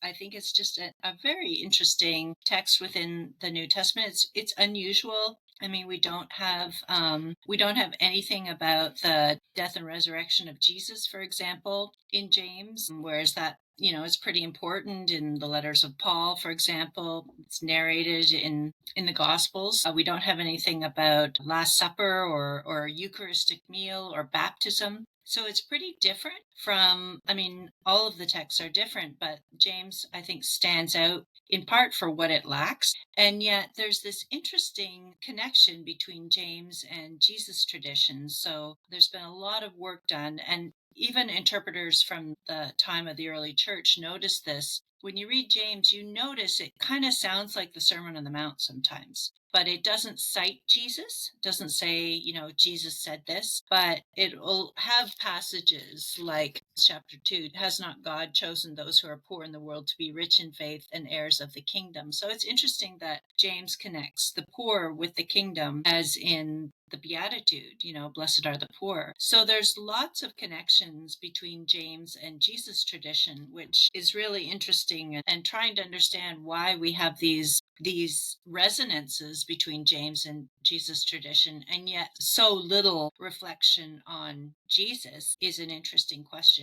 I think it's just a very interesting text within the New Testament. It's unusual. I mean, we don't have anything about the death and resurrection of Jesus, for example, in James, whereas that is pretty important in the letters of Paul, for example. It's narrated in the Gospels. We don't have anything about Last Supper or Eucharistic meal or baptism. So it's pretty different from, I mean, all of the texts are different, but James, I think, stands out in part for what it lacks. And yet there's this interesting connection between James and Jesus tradition. So there's been a lot of work done, and even interpreters from the time of the early church noticed this. When you read James, you notice it kind of sounds like the Sermon on the Mount sometimes, but it doesn't cite Jesus, doesn't say, Jesus said this, but it will have passages like chapter 2, has not God chosen those who are poor in the world to be rich in faith and heirs of the kingdom? So it's interesting that James connects the poor with the kingdom, as in the Beatitude, blessed are the poor. So there's lots of connections between James and Jesus tradition, which is really interesting, and trying to understand why we have these resonances between James and Jesus tradition, and yet so little reflection on Jesus is an interesting question.